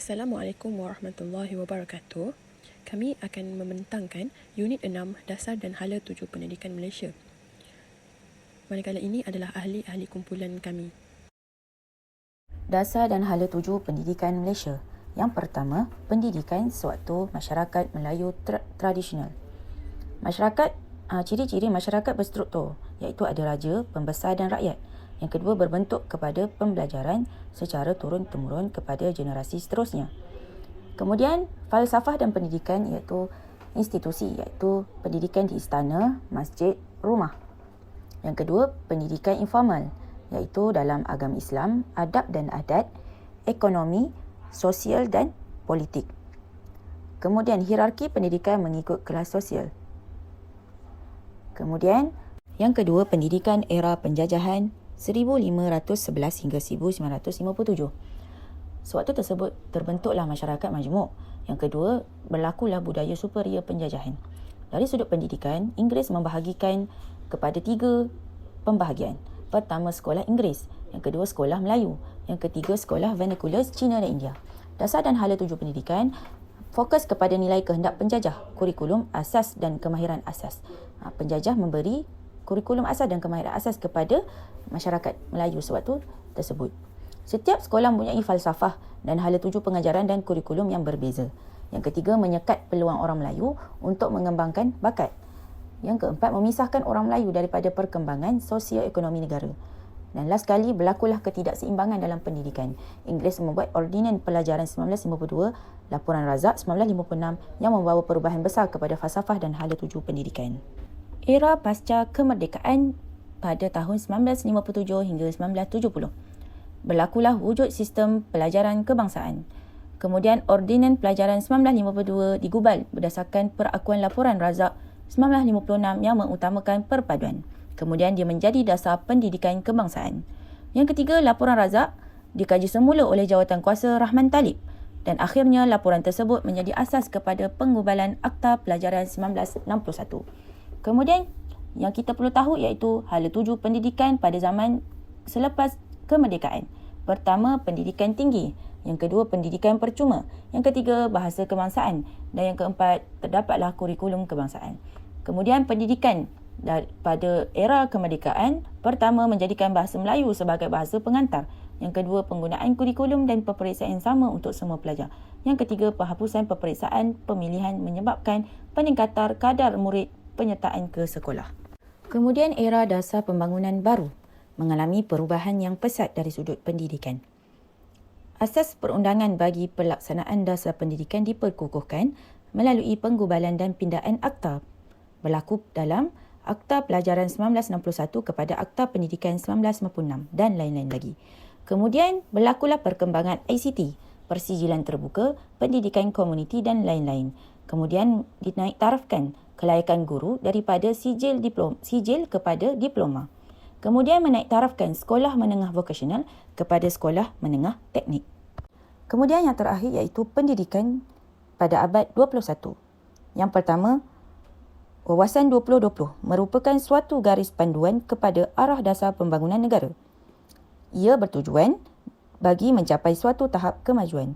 Assalamualaikum warahmatullahi wabarakatuh. Kami akan membentangkan Unit 6 Dasar dan Hala 7 Pendidikan Malaysia. Manakala ini adalah ahli-ahli kumpulan kami. Dasar dan Hala 7 Pendidikan Malaysia. Yang pertama, pendidikan sewaktu masyarakat Melayu tradisional. Ciri-ciri masyarakat berstruktur iaitu ada raja, pembesar dan rakyat. Yang kedua, berbentuk kepada pembelajaran secara turun-temurun kepada generasi seterusnya. Kemudian, falsafah dan pendidikan iaitu institusi, iaitu pendidikan di istana, masjid, rumah. Yang kedua, pendidikan informal, iaitu dalam agama Islam, adab dan adat, ekonomi, sosial dan politik. Kemudian, hierarki pendidikan mengikut kelas sosial. Kemudian, yang kedua, pendidikan era penjajahan 1511 hingga 1957. Sewaktu tersebut terbentuklah masyarakat majmuk. Yang kedua, berlakulah budaya superior penjajahan. Dari sudut pendidikan, Inggeris membahagikan kepada 3 pembahagian. Pertama, sekolah Inggeris. Yang kedua, sekolah Melayu. Yang ketiga, sekolah vernacular Cina dan India. Dasar dan Hala 7 Pendidikan fokus kepada nilai kehendak penjajah, kurikulum asas dan kemahiran asas. Penjajah memberi kurikulum asas dan kemahiran asas kepada masyarakat Melayu sewaktu tersebut. Setiap sekolah mempunyai falsafah dan hala 7 pengajaran dan kurikulum yang berbeza. Yang ketiga, menyekat peluang orang Melayu untuk mengembangkan bakat. Yang keempat, memisahkan orang Melayu daripada perkembangan sosio-ekonomi negara. Dan last sekali, berlakulah ketidakseimbangan dalam pendidikan. Inggeris membuat Ordinan Pelajaran 1952, Laporan Razak 1956 yang membawa perubahan besar kepada falsafah dan hala 7 pendidikan. Era pasca kemerdekaan pada tahun 1957 hingga 1970. Berlakulah wujud sistem pelajaran kebangsaan. Kemudian Ordinan Pelajaran 1952 digubal berdasarkan perakuan Laporan Razak 1956 yang mengutamakan perpaduan. Kemudian dia menjadi dasar pendidikan kebangsaan. Yang ketiga, Laporan Razak dikaji semula oleh Jawatankuasa Rahman Talib dan akhirnya laporan tersebut menjadi asas kepada pengubalan Akta Pelajaran 1961. Kemudian yang kita perlu tahu iaitu hala 7 pendidikan pada zaman selepas kemerdekaan. Pertama, pendidikan tinggi. Yang kedua, pendidikan percuma. Yang ketiga, bahasa kebangsaan. Dan yang keempat, terdapatlah kurikulum kebangsaan. Kemudian pendidikan pada era kemerdekaan, pertama menjadikan bahasa Melayu sebagai bahasa pengantar. Yang kedua, penggunaan kurikulum dan peperiksaan yang sama untuk semua pelajar. Yang ketiga, penghapusan peperiksaan pemilihan menyebabkan peningkatan kadar murid penyertaan ke sekolah. Kemudian era dasar pembangunan baru mengalami perubahan yang pesat dari sudut pendidikan. Asas perundangan bagi pelaksanaan dasar pendidikan diperkukuhkan melalui penggubalan dan pindaan akta. Berlaku dalam Akta Pelajaran 1961 kepada Akta Pendidikan 1956 dan lain-lain lagi. Kemudian berlakulah perkembangan ICT, persijilan terbuka, pendidikan komuniti dan lain-lain. Kemudian dinaik tarafkan kelayakan guru daripada sijil kepada diploma. Kemudian menaik tarafkan sekolah menengah vokasional kepada sekolah menengah teknik. Kemudian yang terakhir iaitu pendidikan pada abad 21. Yang pertama, Wawasan 2020 merupakan suatu garis panduan kepada arah dasar pembangunan negara. Ia bertujuan bagi mencapai suatu tahap kemajuan.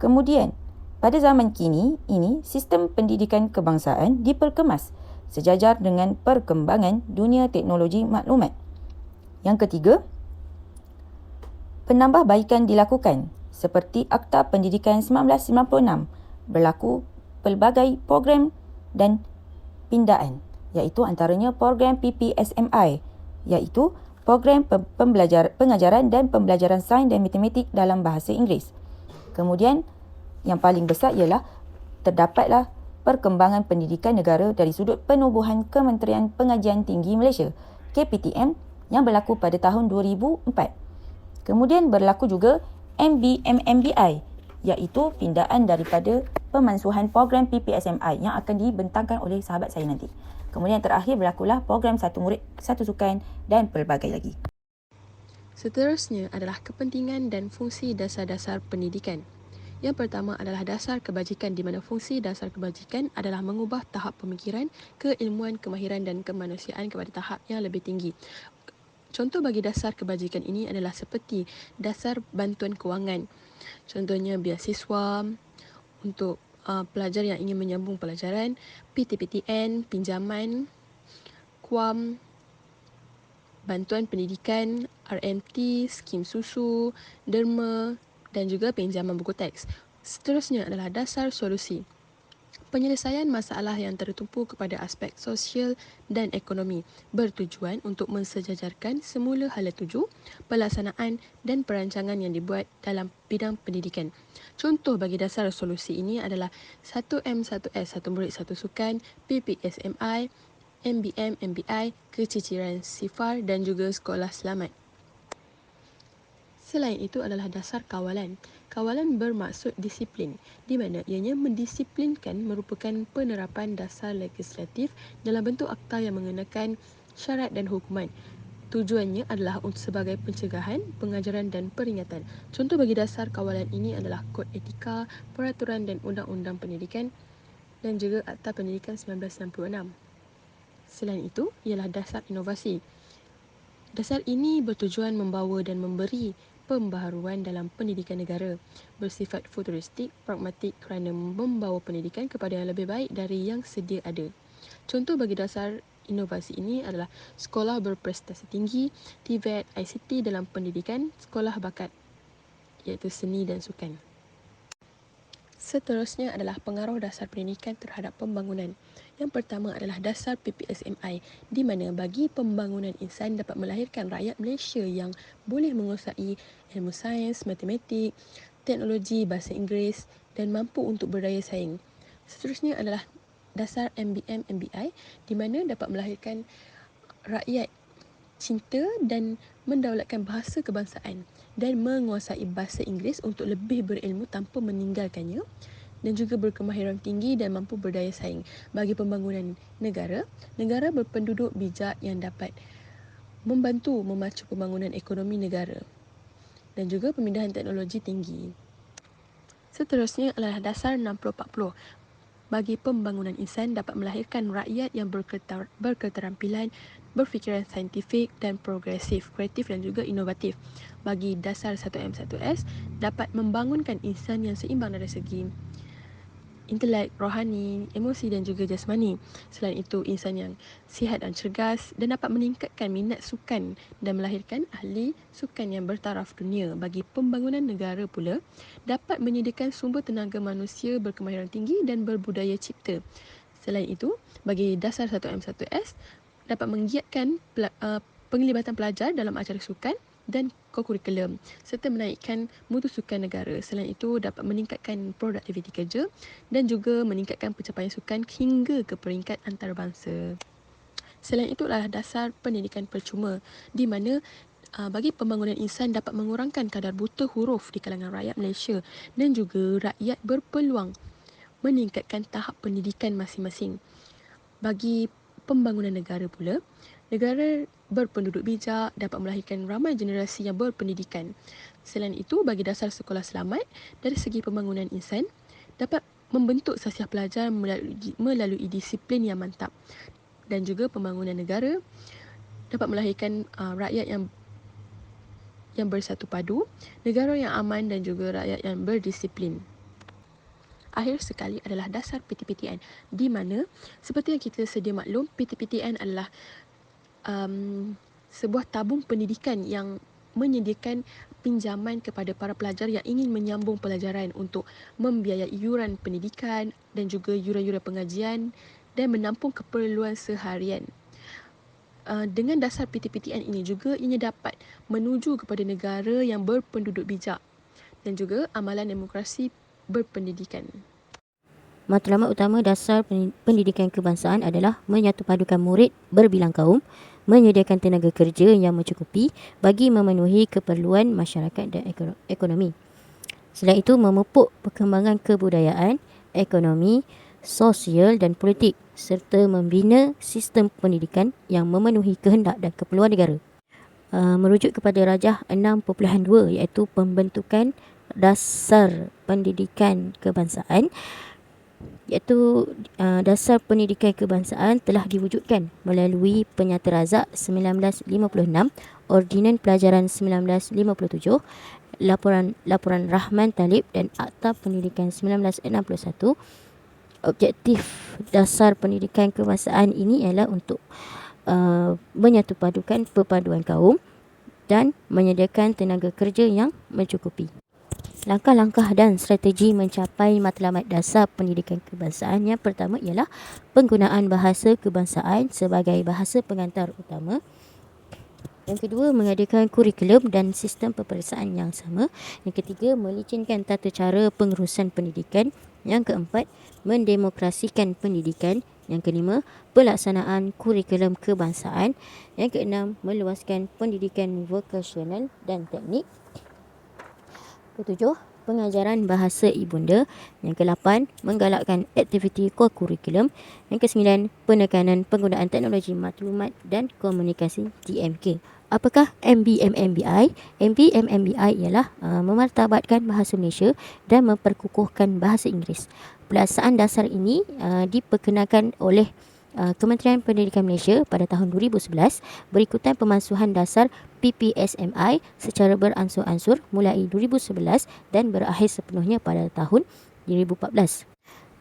Kemudian, pada zaman kini ini, sistem pendidikan kebangsaan diperkemas sejajar dengan perkembangan dunia teknologi maklumat. Yang ketiga, penambahbaikan dilakukan seperti Akta Pendidikan 1996, berlaku pelbagai program dan pindaan, iaitu antaranya program PPSMI, iaitu program pengajaran dan pembelajaran sains dan matematik dalam bahasa Inggeris. Kemudian yang paling besar ialah terdapatlah perkembangan pendidikan negara dari sudut penubuhan Kementerian Pengajian Tinggi Malaysia, KPTM, yang berlaku pada tahun 2004. Kemudian berlaku juga MBMMBI, iaitu pindaan daripada pemansuhan program PPSMI yang akan dibentangkan oleh sahabat saya nanti. Kemudian terakhir berlakulah program satu murid, satu sukan dan pelbagai lagi. Seterusnya adalah kepentingan dan fungsi dasar-dasar pendidikan. Yang pertama adalah dasar kebajikan, di mana fungsi dasar kebajikan adalah mengubah tahap pemikiran, keilmuan, kemahiran dan kemanusiaan kepada tahap yang lebih tinggi. Contoh bagi dasar kebajikan ini adalah seperti dasar bantuan kewangan. Contohnya beasiswa untuk pelajar yang ingin menyambung pelajaran, PTPTN, pinjaman, KUAM, bantuan pendidikan, RMT, skim susu, derma dan juga pinjaman buku teks. Seterusnya adalah dasar solusi. Penyelesaian masalah yang tertumpu kepada aspek sosial dan ekonomi bertujuan untuk mensejajarkan semula hala tuju, pelaksanaan dan perancangan yang dibuat dalam bidang pendidikan. Contoh bagi dasar solusi ini adalah 1M1S, 1 murid 1 sukan, PPSMI, MBM, MBI, keciciran sifar dan juga sekolah selamat. Selain itu adalah dasar kawalan. Kawalan bermaksud disiplin, di mana ianya mendisiplinkan merupakan penerapan dasar legislatif dalam bentuk akta yang mengenakan syarat dan hukuman. Tujuannya adalah untuk sebagai pencegahan, pengajaran dan peringatan. Contoh bagi dasar kawalan ini adalah Kod Etika, Peraturan dan Undang-Undang Pendidikan dan juga Akta Pendidikan 1966. Selain itu, ialah dasar inovasi. Dasar ini bertujuan membawa dan memberi pembaharuan dalam pendidikan negara, bersifat futuristik, pragmatik kerana membawa pendidikan kepada yang lebih baik dari yang sedia ada. Contoh bagi dasar inovasi ini adalah sekolah berprestasi tinggi, TVET, ICT dalam pendidikan, sekolah bakat iaitu seni dan sukan. Seterusnya adalah pengaruh dasar pendidikan terhadap pembangunan. Yang pertama adalah dasar PPSMI, di mana bagi pembangunan insan dapat melahirkan rakyat Malaysia yang boleh menguasai ilmu sains, matematik, teknologi, bahasa Inggeris dan mampu untuk berdaya saing. Seterusnya adalah dasar MBM MBI, di mana dapat melahirkan rakyat cinta dan mendaulatkan bahasa kebangsaan dan menguasai bahasa Inggeris untuk lebih berilmu tanpa meninggalkannya dan juga berkemahiran tinggi dan mampu berdaya saing. Bagi pembangunan negara, negara berpenduduk bijak yang dapat membantu memacu pembangunan ekonomi negara dan juga pemindahan teknologi tinggi. Seterusnya adalah dasar 60-40. Bagi pembangunan insan dapat melahirkan rakyat yang berketerampilan, berfikiran saintifik dan progresif, kreatif dan juga inovatif. Bagi dasar 1M1S dapat membangunkan insan yang seimbang dari segi intelek, rohani, emosi dan juga jasmani. Selain itu, insan yang sihat dan cergas dan dapat meningkatkan minat sukan dan melahirkan ahli sukan yang bertaraf dunia. Bagi pembangunan negara pula, dapat menyediakan sumber tenaga manusia berkemahiran tinggi dan berbudaya cipta. Selain itu, bagi dasar 1M1S, dapat menggiatkan penglibatan pelajar dalam acara sukan dan kokurikulum serta menaikkan mutu sukan negara. Selain itu, dapat meningkatkan produktiviti kerja dan juga meningkatkan pencapaian sukan hingga ke peringkat antarabangsa. Selain itu adalah dasar pendidikan percuma, di mana bagi pembangunan insan dapat mengurangkan kadar buta huruf di kalangan rakyat Malaysia dan juga rakyat berpeluang meningkatkan tahap pendidikan masing-masing. Bagi pembangunan negara pula, negara berpenduduk bijak dapat melahirkan ramai generasi yang berpendidikan. Selain itu, bagi dasar sekolah selamat, dari segi pembangunan insan, dapat membentuk sasiah pelajar melalui disiplin yang mantap. Dan juga pembangunan negara dapat melahirkan rakyat yang bersatu padu, negara yang aman dan juga rakyat yang berdisiplin. Akhir sekali adalah dasar PTPTN, di mana seperti yang kita sedia maklum, PTPTN adalah sebuah tabung pendidikan yang menyediakan pinjaman kepada para pelajar yang ingin menyambung pelajaran untuk membiayai yuran pendidikan dan juga yuran-yuran pengajian dan menampung keperluan seharian. Dengan dasar PTPTN ini juga ianya dapat menuju kepada negara yang berpenduduk bijak dan juga amalan demokrasi berpendidikan. Matlamat utama dasar pendidikan kebangsaan adalah menyatupadukan murid berbilang kaum, menyediakan tenaga kerja yang mencukupi bagi memenuhi keperluan masyarakat dan ekonomi. Selain itu, memupuk perkembangan kebudayaan, ekonomi, sosial dan politik serta membina sistem pendidikan yang memenuhi kehendak dan keperluan negara. Merujuk kepada Rajah 6.2 iaitu pembentukan dasar pendidikan kebangsaan, iaitu dasar pendidikan kebangsaan telah diwujudkan melalui Penyata Razak 1956, Ordinan Pelajaran 1957, Laporan Rahman Talib dan Akta Pendidikan 1961. Objektif dasar pendidikan kebangsaan ini ialah untuk menyatupadukan perpaduan kaum dan menyediakan tenaga kerja yang mencukupi. Langkah-langkah dan strategi mencapai matlamat dasar pendidikan kebangsaan yang pertama ialah penggunaan bahasa kebangsaan sebagai bahasa pengantar utama. Yang kedua, mengadakan kurikulum dan sistem peperiksaan yang sama. Yang ketiga, melicinkan tata cara pengurusan pendidikan. Yang keempat, mendemokrasikan pendidikan. Yang kelima, pelaksanaan kurikulum kebangsaan. Yang keenam, meluaskan pendidikan vokasional dan teknik. Ketujuh, pengajaran bahasa ibunda. Yang ke-8, menggalakkan aktiviti kurikulum. Yang ke-9, penekanan penggunaan teknologi maklumat dan komunikasi TMK. Apakah MBMMBI? MBMMBI ialah memartabatkan bahasa Malaysia dan memperkukuhkan bahasa Inggeris. Pelaksanaan dasar ini diperkenalkan oleh Kementerian Pendidikan Malaysia pada tahun 2011 berikutan pemansuhan dasar PPSMI secara beransur-ansur mulai 2011 dan berakhir sepenuhnya pada tahun 2014.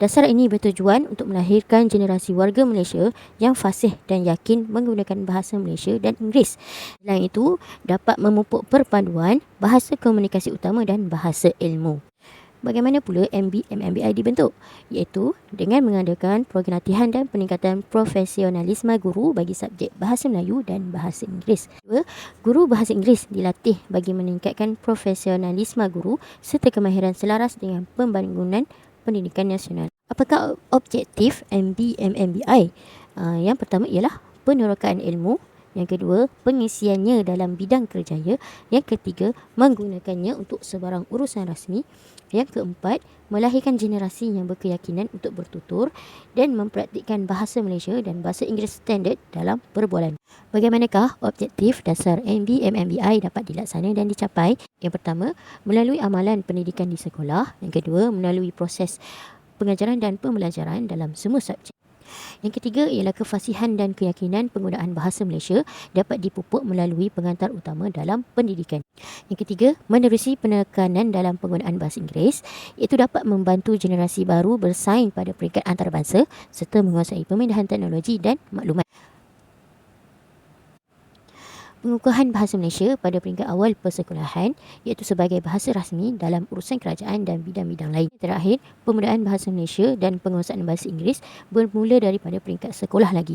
Dasar ini bertujuan untuk melahirkan generasi warga Malaysia yang fasih dan yakin menggunakan bahasa Malaysia dan Inggeris. Selain itu, dapat memupuk perpaduan bahasa komunikasi utama dan bahasa ilmu. Bagaimana pula MBMMBI dibentuk? Iaitu dengan mengadakan program latihan dan peningkatan profesionalisme guru bagi subjek Bahasa Melayu dan Bahasa Inggeris. Guru Bahasa Inggeris dilatih bagi meningkatkan profesionalisme guru serta kemahiran selaras dengan pembangunan pendidikan nasional. Apakah objektif MBMMBI? Yang pertama ialah penerokaan ilmu. Yang kedua, pengisiannya dalam bidang kerjaya. Yang ketiga, menggunakannya untuk sebarang urusan rasmi. Yang keempat, melahirkan generasi yang berkeyakinan untuk bertutur dan mempraktikkan bahasa Malaysia dan bahasa Inggeris standard dalam perbualan. Bagaimanakah objektif dasar MBMMBI dapat dilaksanakan dan dicapai? Yang pertama, melalui amalan pendidikan di sekolah. Yang kedua, melalui proses pengajaran dan pembelajaran dalam semua subjek. Yang ketiga ialah kefasihan dan keyakinan penggunaan bahasa Malaysia dapat dipupuk melalui pengantar utama dalam pendidikan. Yang ketiga, menerusi penekanan dalam penggunaan bahasa Inggeris, iaitu dapat membantu generasi baru bersaing pada peringkat antarabangsa serta menguasai pemindahan teknologi dan maklumat. Pengukuhan bahasa Malaysia pada peringkat awal persekolahan iaitu sebagai bahasa rasmi dalam urusan kerajaan dan bidang-bidang lain. Terakhir, pemudaan bahasa Malaysia dan penguasaan bahasa Inggeris bermula daripada peringkat sekolah lagi.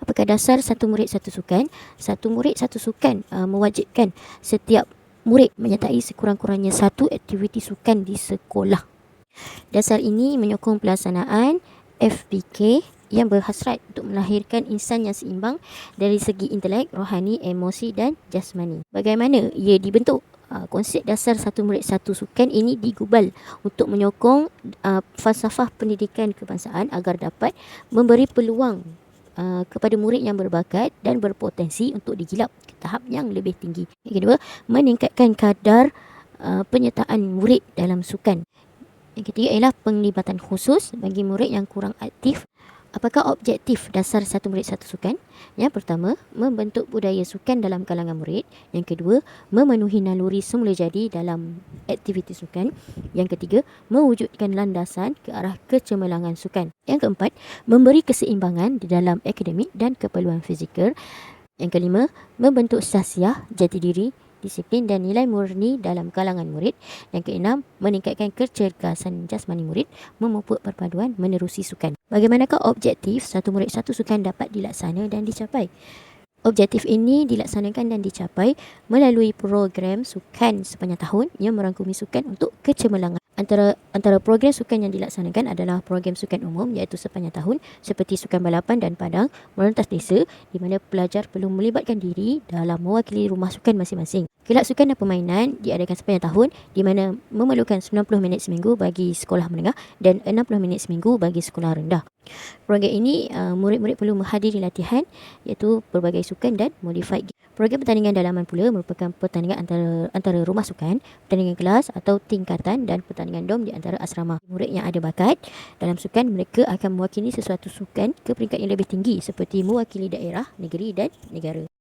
Apakah dasar satu murid satu sukan? Satu murid satu sukan mewajibkan setiap murid menyertai sekurang-kurangnya satu aktiviti sukan di sekolah. Dasar ini menyokong pelaksanaan FPK yang berhasrat untuk melahirkan insan yang seimbang dari segi intelek, rohani, emosi dan jasmani. Bagaimana ia dibentuk? Konsep dasar satu murid satu sukan ini digubal untuk menyokong falsafah pendidikan kebangsaan agar dapat memberi peluang kepada murid yang berbakat dan berpotensi untuk digilap ke tahap yang lebih tinggi. Yang kedua, meningkatkan kadar penyertaan murid dalam sukan. Yang ketiga ialah penglibatan khusus bagi murid yang kurang aktif. Apakah objektif dasar satu murid satu sukan? Yang pertama, membentuk budaya sukan dalam kalangan murid. Yang kedua, memenuhi naluri semula jadi dalam aktiviti sukan. Yang ketiga, mewujudkan landasan ke arah kecemerlangan sukan. Yang keempat, memberi keseimbangan di dalam akademik dan keperluan fizikal. Yang kelima, membentuk sahsiah, jati diri, disiplin dan nilai murni dalam kalangan murid. Yang keenam, meningkatkan kecergasan jasmani murid, memupuk perpaduan menerusi sukan. Bagaimanakah objektif satu murid satu sukan dapat dilaksana dan dicapai? Objektif ini dilaksanakan dan dicapai melalui program sukan sepanjang tahun yang merangkumi sukan untuk kecemerlangan. Antara program sukan yang dilaksanakan adalah program sukan umum iaitu sepanjang tahun seperti sukan balapan dan padang merentas desa di mana pelajar perlu melibatkan diri dalam mewakili rumah sukan masing-masing. Kelab sukan dan permainan diadakan sepanjang tahun di mana memerlukan 90 minit seminggu bagi sekolah menengah dan 60 minit seminggu bagi sekolah rendah. Program ini murid-murid perlu menghadiri latihan iaitu pelbagai sukan dan modified game. Program pertandingan dalaman pula merupakan pertandingan antara rumah sukan, pertandingan kelas atau tingkatan dan pertandingan dom di antara asrama. Murid yang ada bakat dalam sukan, mereka akan mewakili sesuatu sukan ke peringkat yang lebih tinggi seperti mewakili daerah, negeri dan negara.